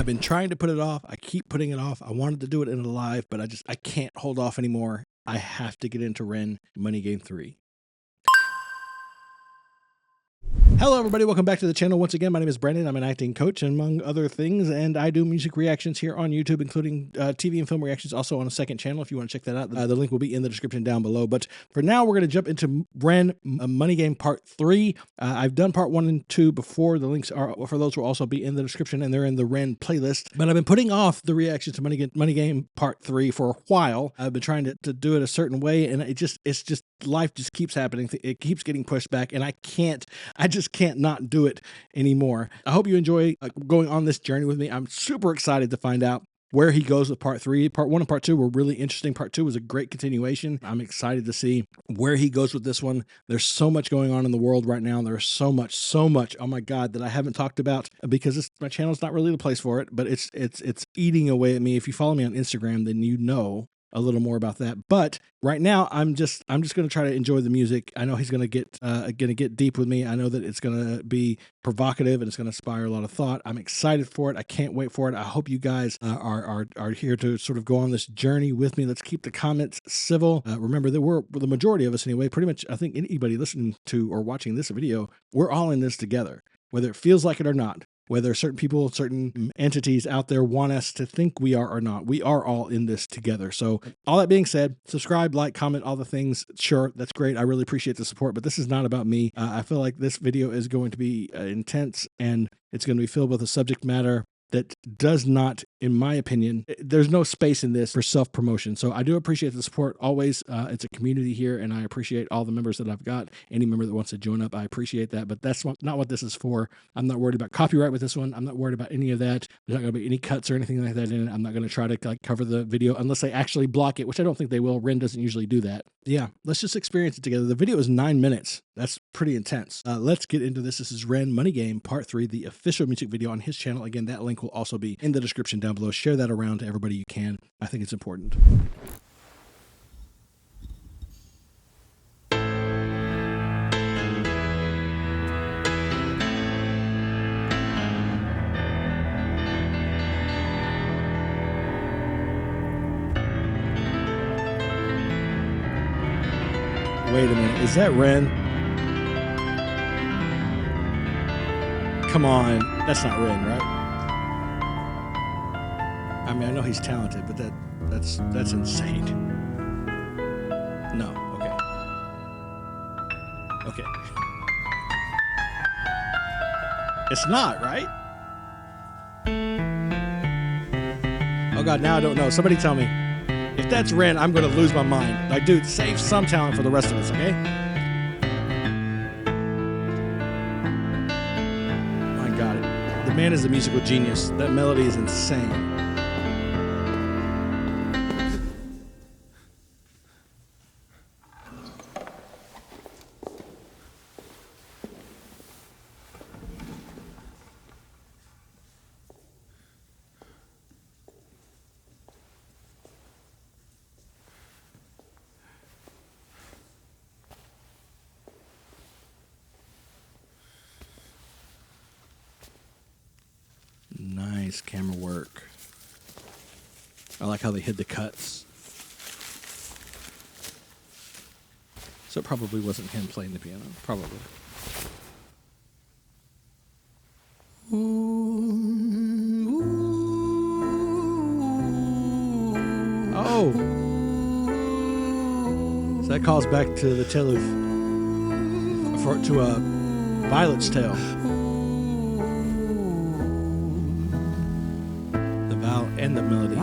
I've been trying to put it off. I keep putting it off. I wanted to do it in a live, but I can't hold off anymore. I have to get into Ren Money Game 3. Hello, everybody. Welcome back to the channel. Once again, my name is Brandon. I'm an acting coach, among other things, and I do music reactions here on YouTube, including TV and film reactions, also on a second channel. If you want to check that out, the link will be in the description down below. But for now, we're going to jump into Ren Money Game Part 3. I've done Part 1 and 2 before. The links are for those will also be in the description, and they're in the Ren playlist. But I've been putting off the reaction to Money Game Part 3 for a while. I've been trying to do it a certain way, and it's just life just keeps happening. It keeps getting pushed back, and I just can't not do it anymore. I hope you enjoy going on this journey with me. I'm super excited to find out where he goes with Part 3. Part 1 and Part 2 were really interesting. Part 2 was a great continuation. I'm excited to see where he goes with this one. There's so much going on in the world right now. There's so much, oh my God, that I haven't talked about because my channel's not really the place for it, but it's eating away at me. If you follow me on Instagram, then you know a little more about that. But right now, I'm just going to try to enjoy the music. I know he's going to get deep with me. I know that it's going to be provocative and it's going to inspire a lot of thought. I'm excited for it. I can't wait for it. I hope you guys are here to sort of go on this journey with me. Let's keep the comments civil. Remember that we're the majority of us anyway. Pretty much, I think anybody listening to or watching this video, we're all in this together, whether it feels like it or not. Whether certain people, certain entities out there want us to think we are or not, we are all in this together. So all that being said, subscribe, like, comment, all the things. Sure, that's great. I really appreciate the support, but this is not about me. I feel like this video is going to be intense and it's going to be filled with a subject matter that does not, in my opinion, there's no space in this for self-promotion. So I do appreciate the support always. It's a community here, and I appreciate all the members that I've got. Any member that wants to join up, I appreciate that, but that's not what this is for. I'm not worried about copyright with this one. I'm not worried about any of that. There's not going to be any cuts or anything like that in it. I'm not going to try to cover the video unless they actually block it, which I don't think they will. Ren doesn't usually do that. Yeah, let's just experience it together. The video is 9 minutes. That's pretty intense. Let's get into this. This is Ren Money Game Part 3, the official music video on his channel. Again, that link will also be in the description down below. Share that around to everybody you can. I think it's important. Wait a minute, is that Ren? Come on, that's not Ren, right? I mean, I know he's talented, but that's insane. No, okay. It's not, right? Oh God, now I don't know. Somebody tell me. If that's Ren, I'm going to lose my mind. Like, dude, save some talent for the rest of us, okay? My God, the man is a musical genius. That melody is insane. Nice camera work. I like how they hid the cuts. So it probably wasn't him playing the piano. Probably. Oh! So that calls back to the tale of... to a Violet's Tale. And the melody.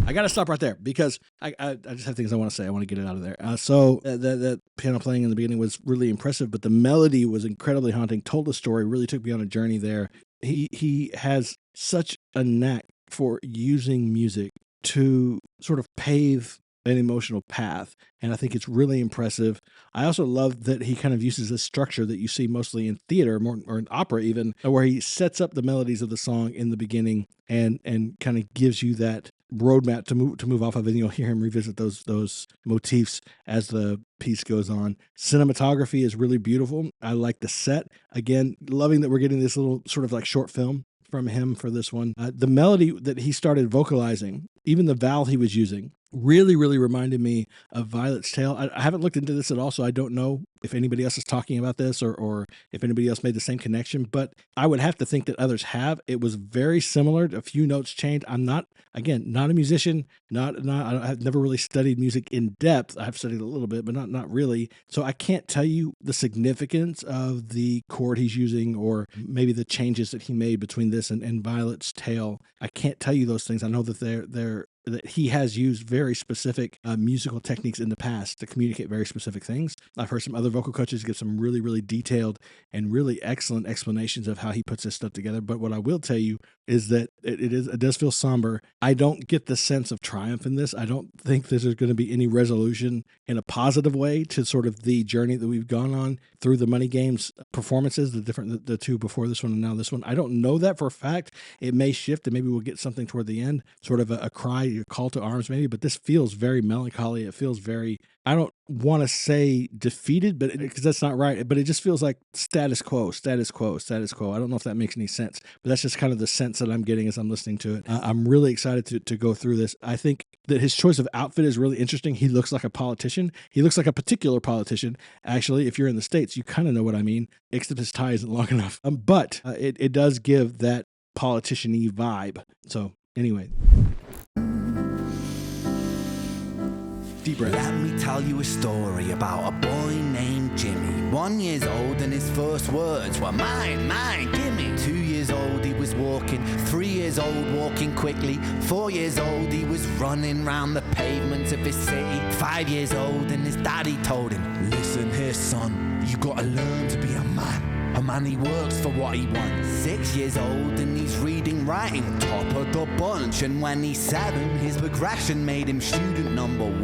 I got to stop right there because I just have things I want to say. I want to get it out of there. So the piano playing in the beginning was really impressive, but the melody was incredibly haunting, told a story, really took me on a journey there. He has such a knack for using music to sort of pave an emotional path. And I think it's really impressive. I also love that he kind of uses this structure that you see mostly in theater more, or in opera even, where he sets up the melodies of the song in the beginning and kind of gives you that roadmap to move off of, and you'll hear him revisit those motifs as the piece goes on. Cinematography is really beautiful. I like the set. Again, loving that we're getting this little sort of like short film from him for this one. The melody that he started vocalizing, even the vowel he was using, really, really reminded me of Violet's Tale. I haven't looked into this at all, so I don't know if anybody else is talking about this or if anybody else made the same connection, but I would have to think that others have. It was very similar. A few notes changed. I'm not a musician, I've never really studied music in depth. I've studied a little bit, but not really. So I can't tell you the significance of the chord he's using or maybe the changes that he made between this and Violet's Tale. I can't tell you those things. I know that that he has used very specific musical techniques in the past to communicate very specific things. I've heard some other vocal coaches give some really, really detailed and really excellent explanations of how he puts this stuff together. But what I will tell you is that it does feel somber. I don't get the sense of triumph in this. I don't think there's going to be any resolution in a positive way to sort of the journey that we've gone on through the Money Games performances, the two before this one and now this one. I don't know that for a fact. It may shift and maybe we'll get something toward the end, sort of a cry, a call to arms maybe, but this feels very melancholy. It feels very, I don't want to say defeated, but because that's not right, but it just feels like status quo. I don't know if that makes any sense, but that's just kind of the sense that I'm getting as I'm listening to it. I'm really excited to go through this. I think that his choice of outfit is really interesting. He looks like a politician. He looks like a particular politician. Actually, if you're in the States, you kind of know what I mean, except his tie isn't long enough. But it does give that politician-y vibe. So anyway. Deep breath. Let me tell you a story about a boy named Jimmy. 1 year old and his first words were mine, gimme. 2 years old he was walking, 3 years old walking quickly. 4 years old he was running round the pavements of his city. 5 years old and his daddy told him, listen here son, you gotta learn to be a man. A man, he works for what he wants. 6 years old and he's reading, writing, top of the bunch. And when he's 7, his progression made him student number 1.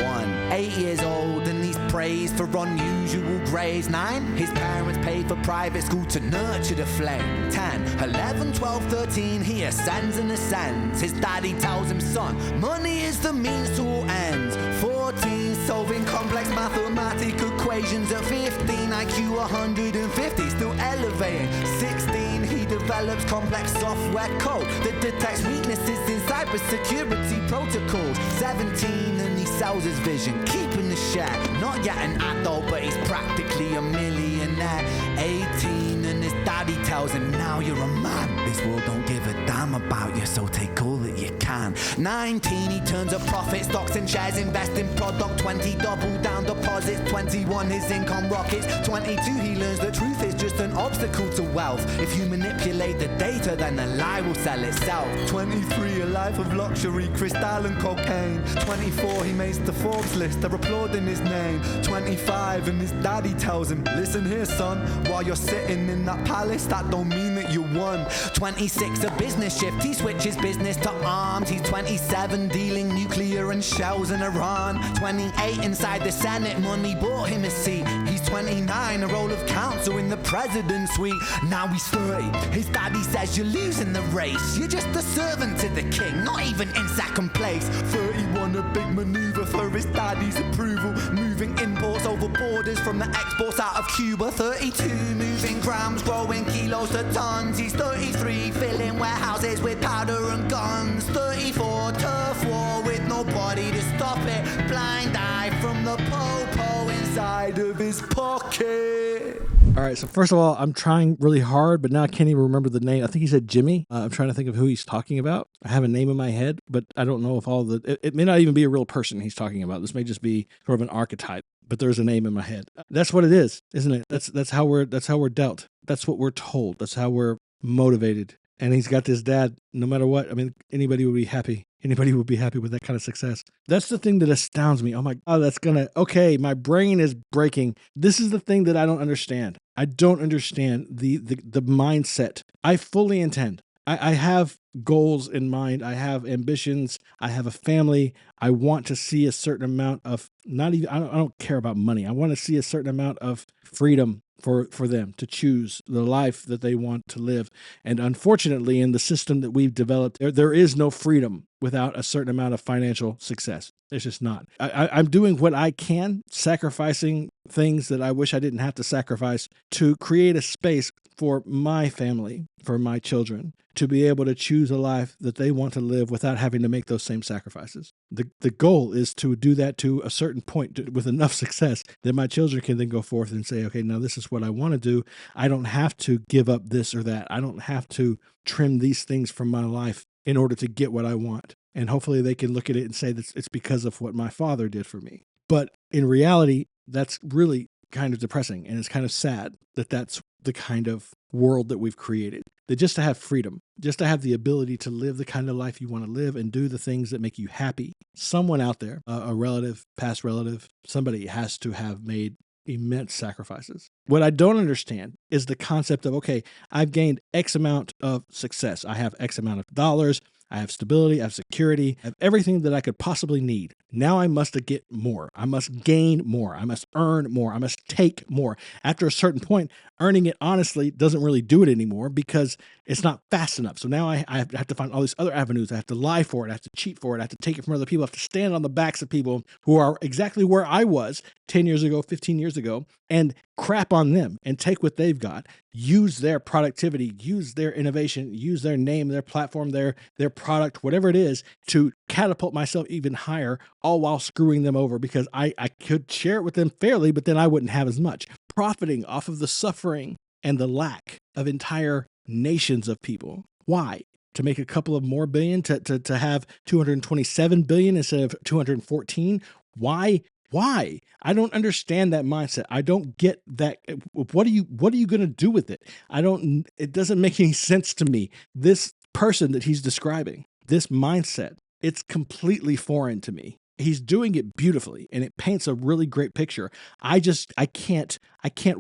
8 years old and he's praised for unusual grades. 9, his parents paid for private school to nurture the flame. 10, 11, 12, 13, he ascends and ascends. His daddy tells him, son, money is the means to all ends. 14, solving complex mathematical equations. At 15, IQ 150, still elevating. 16, he develops complex software code that detects weaknesses in cybersecurity protocols. 17, and he sells his vision, keeping the share. Not yet an adult, but he's practically a millionaire. 18, and his daddy tells him, now you're a man. This world don't give a damn about you, so take all that you can. 19, he turns a profit, stocks and shares, invest in product. 20, double down deposits. 21, his income rockets. 22, he learns the truth is just an obstacle to wealth. If you manipulate the data, then the lie will sell itself. 23, a life of luxury, crystal and cocaine. 24, he makes the Forbes list, they're applauding his name. 25, and his daddy tells him, listen here son, while you're sitting in that palace, that don't mean that you won. 26, a business shift, he switches business to arms. He's 27, dealing nuclear and shells in Iran. 28, inside the Senate, money bought him a seat. He's 29, a role of counsel in the president's suite. Now he's 30, his daddy says you're losing the race. You're just a servant to the king, not even in second place. 31, a big maneuver for his daddy's approval, moving imports over borders from the exports out of Cuba. 32, moving grams, growing kilos to tons. He's 33, filling warehouses with powder and guns. 34, turf war with nobody to stop it. Blind eye from the po-po inside of his pocket. All right, so first of all, I'm trying really hard, but now I can't even remember the name. I think he said Jimmy. I'm trying to think of who he's talking about. I have a name in my head, but I don't know if it may not even be a real person he's talking about. This may just be sort of an archetype, but there's a name in my head. That's what it is, isn't it? That's how we're dealt. That's what we're told. That's how we're motivated. And he's got this dad, no matter what. I mean, anybody would be happy. Anybody would be happy with that kind of success. That's the thing that astounds me. Oh my God, okay, my brain is breaking. This is the thing that I don't understand. I don't understand the mindset. I fully intend I have goals in mind. I have ambitions. I have a family. I want to see a certain amount of not even, I don't care about money. I want to see a certain amount of freedom for them to choose the life that they want to live. And unfortunately, in the system that we've developed, there is no freedom without a certain amount of financial success. It's just not. I'm doing what I can, sacrificing things that I wish I didn't have to sacrifice to create a space for my family, for my children, to be able to choose a life that they want to live without having to make those same sacrifices. The goal is to do that to a certain point with enough success that my children can then go forth and say, okay, now this is what I want to do. I don't have to give up this or that. I don't have to trim these things from my life in order to get what I want. And hopefully they can look at it and say that it's because of what my father did for me. But in reality, that's really kind of depressing. And it's kind of sad that that's the kind of world that we've created. That just to have freedom, just to have the ability to live the kind of life you want to live and do the things that make you happy. Someone out there, a relative, past relative, somebody has to have made immense sacrifices. What I don't understand is the concept of, okay, I've gained X amount of success. I have X amount of dollars. I have stability, I have security, I have everything that I could possibly need. Now I must get more. I must gain more. I must earn more. I must take more. After a certain point, earning it honestly doesn't really do it anymore because it's not fast enough. So now I have to find all these other avenues. I have to lie for it. I have to cheat for it. I have to take it from other people. I have to stand on the backs of people who are exactly where I was 10 years ago, 15 years ago, and crap on them and take what they've got, use their productivity, use their innovation, use their name, their platform, their product, whatever it is, to catapult myself even higher, all while screwing them over because I could share it with them fairly, but then I wouldn't have as much. Profiting off of the suffering and the lack of entire nations of people. Why? To make a couple of more billion, to have 227 billion instead of 214? Why? Why? I don't understand that mindset. I don't get that. What are you going to do with it? It doesn't make any sense to me. This person that he's describing, this mindset, it's completely foreign to me. He's doing it beautifully and it paints a really great picture. I can't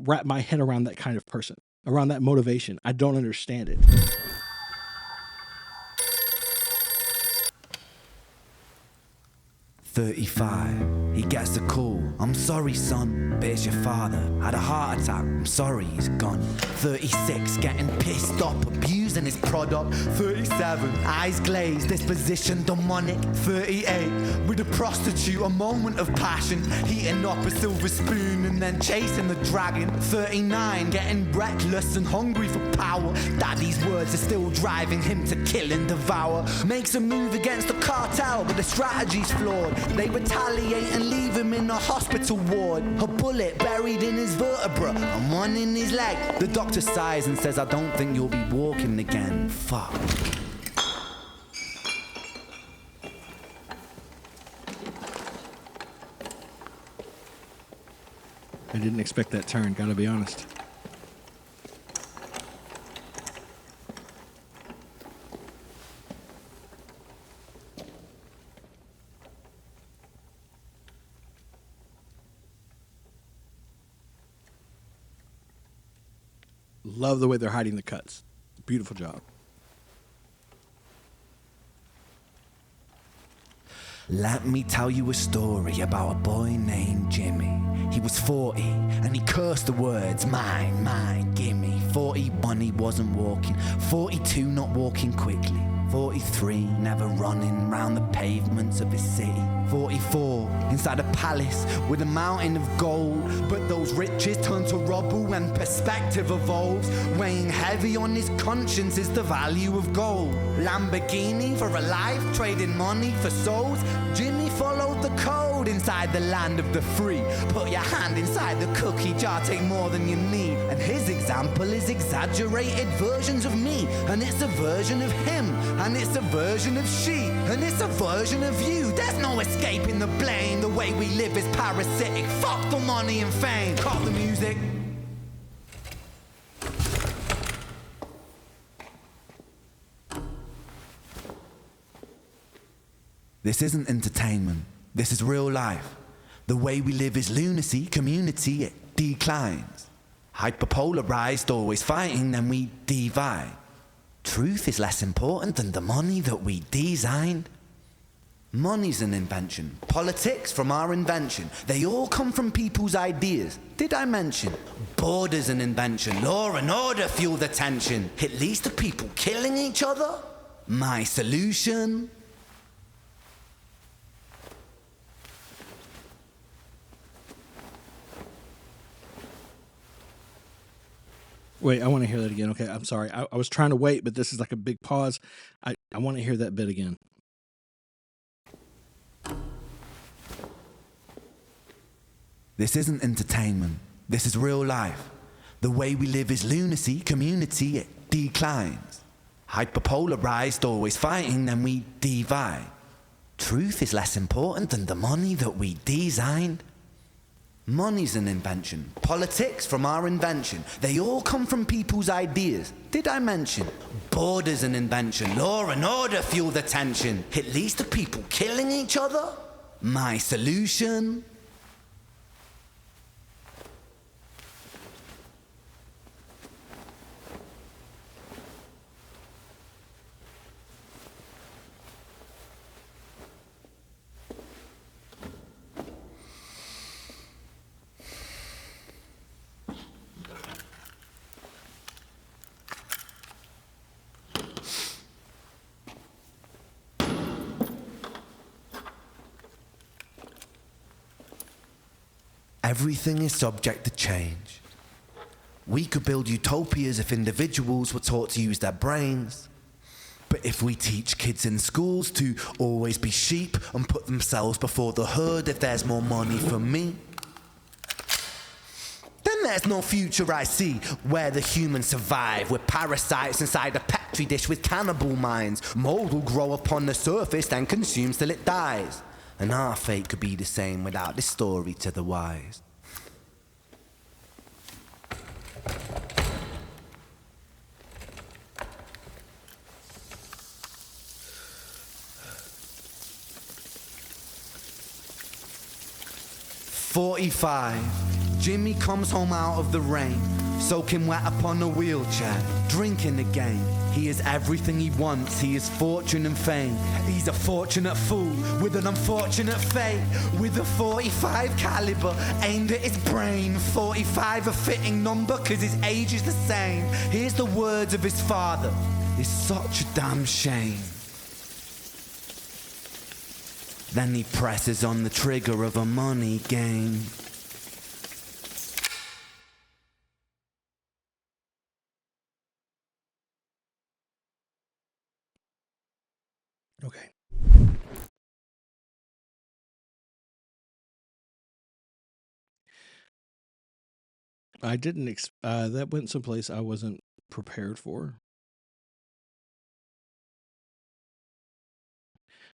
wrap my head around that kind of person, around that motivation. I don't understand it. "35, he gets a call. I'm sorry, son, but it's your father. Had a heart attack. I'm sorry, he's gone. 36, getting pissed off, abusing his product. 37, eyes glazed, disposition demonic. 38, with a prostitute, a moment of passion, heating up a silver spoon and then chasing the dragon. 39, getting reckless and hungry for power. Daddy's words are still driving him to kill and devour. Makes a move against the cartel, but the strategy's flawed. They retaliate and leave him in a hospital ward. A bullet buried in his vertebra and one in his leg. The doctor sighs and says, I don't think you'll be walking again. Fuck. I didn't expect that turn, gotta be honest. Love the way they're hiding the cuts. Beautiful job. Let me tell you a story about a boy named Jimmy. He was 40 and he cursed the words, mine, mine, gimme. 41 he wasn't walking, 42 not walking quickly, 43 never running round the pavements of his city, 44 inside a palace with a mountain of gold. But those riches turn to rubble when perspective evolves. Weighing heavy on his conscience is the value of gold. Lamborghini for a life, trading money for souls. Jimmy followed the code inside the land of the free. Put your hand inside the cookie jar, take more than you need. And his example is exaggerated versions of me. And it's a version of him, and it's a version of she, and it's a version of you. There's no escaping the blame. The way we live is parasitic. Fuck the money and fame. Cut the music. This isn't entertainment. This is real life. The way we live is lunacy. Community, it declines. Hyperpolarized, always fighting, then we divide. Truth is less important than the money that we designed. Money's an invention. Politics from our invention. They all come from people's ideas. Did I mention? Border's an invention. Law and order fuel the tension. It leads to people killing each other. My solution? Wait, I want to hear that again. Okay, I'm sorry. I was trying to wait, but this is like a big pause. I want to hear that bit again. This isn't entertainment. This is real life. The way we live is lunacy, community, it declines. Hyperpolarized, always fighting, then we divide. Truth is less important than the money that we designed. Money's an invention. Politics from our invention. They all come from people's ideas. Did I mention? Border's an invention. Law and order fuel the tension. It leads to people killing each other. My solution? Everything is subject to change. We could build utopias if individuals were taught to use their brains. But if we teach kids in schools to always be sheep and put themselves before the herd if there's more money for me, then there's no future I see where the humans survive with parasites inside a petri dish with cannibal minds. Mold will grow upon the surface and consume till it dies. And our fate could be the same without this story to the wise. "45. Jimmy comes home out of the rain, soaking wet upon a wheelchair, drinking again. He is everything he wants, he is fortune and fame. He's a fortunate fool with an unfortunate fate, with a 45 caliber aimed at his brain. 45 a fitting number cause his age is the same. Here's the words of his father, it's such a damn shame. Then he presses on the trigger of a money game. Okay. I didn't that went someplace I wasn't prepared for.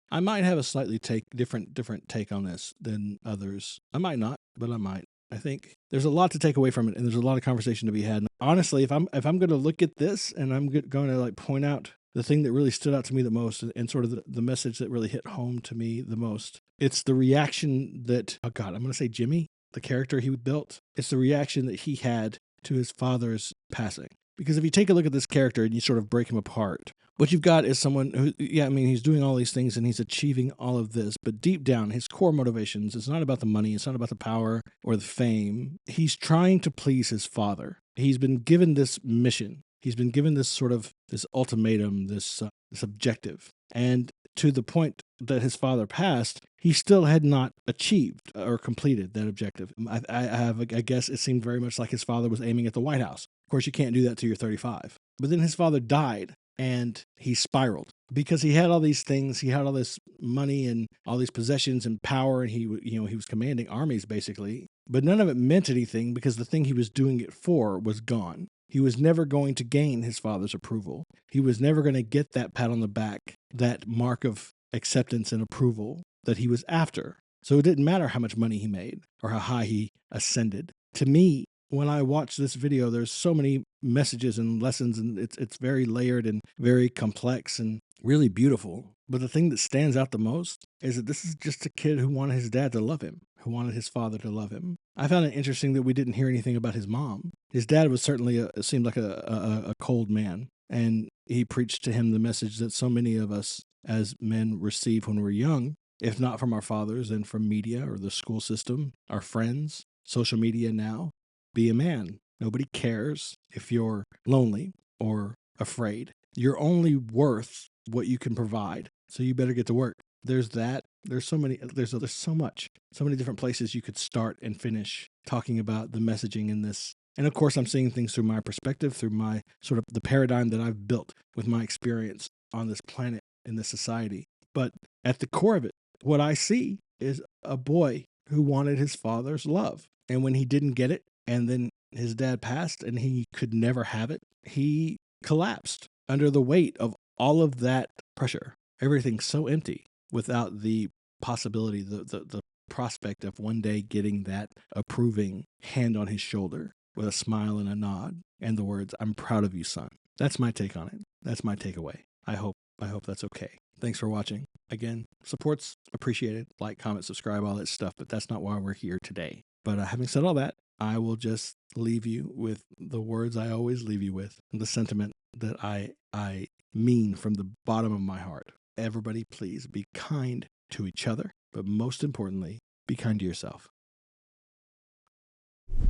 I might have a slightly different take on this than others. I might not, but I might. I think there's a lot to take away from it, and there's a lot of conversation to be had. And honestly, if I'm going to look at this and I'm going to like point out the thing that really stood out to me the most, and sort of the message that really hit home to me the most, it's the reaction that, oh God, I'm going to say Jimmy, the character he built. It's the reaction that he had to his father's passing. Because if you take a look at this character and you sort of break him apart, what you've got is someone who, yeah, I mean, he's doing all these things and he's achieving all of this, but deep down, his core motivations, it's not about the money, it's not about the power or the fame. He's trying to please his father. He's been given this mission. He's been given this sort of, this ultimatum, this objective. And to the point that his father passed, he still had not achieved or completed that objective. I guess it seemed very much like his father was aiming at the White House. Of course, you can't do that till you're 35. But then his father died and he spiraled because he had all these things. He had all this money and all these possessions and power, and he was commanding armies basically. But none of it meant anything because the thing he was doing it for was gone. He was never going to gain his father's approval. He was never going to get that pat on the back, that mark of acceptance and approval that he was after. So it didn't matter how much money he made or how high he ascended. To me, when I watch this video, there's so many messages and lessons, and it's very layered and very complex and really beautiful. But the thing that stands out the most is that this is just a kid who wanted his dad to love him, who wanted his father to love him. I found it interesting that we didn't hear anything about his mom. His dad was certainly seemed like a cold man. And he preached to him the message that so many of us as men receive when we're young, if not from our fathers, then from media or the school system, our friends, social media now. Be a man. Nobody cares if you're lonely or afraid. You're only worth what you can provide. So you better get to work. There's that. There's so many, there's so much, so many different places you could start and finish talking about the messaging in this. And of course, I'm seeing things through my perspective, through my sort of the paradigm that I've built with my experience on this planet, in this society. But at the core of it, what I see is a boy who wanted his father's love. And when he didn't get it, and then his dad passed and he could never have it, he collapsed under the weight of all of that pressure. Everything's so empty without the possibility, the prospect of one day getting that approving hand on his shoulder with a smile and a nod and the words, "I'm proud of you, son." That's my take on it. That's my takeaway. I hope that's okay. Thanks for watching. Again, support's appreciated. Like, comment, subscribe, all that stuff, but that's not why we're here today. But having said all that, I will just leave you with the words I always leave you with, the sentiment that I mean from the bottom of my heart. Everybody, please be kind to each other, but most importantly, be kind to yourself.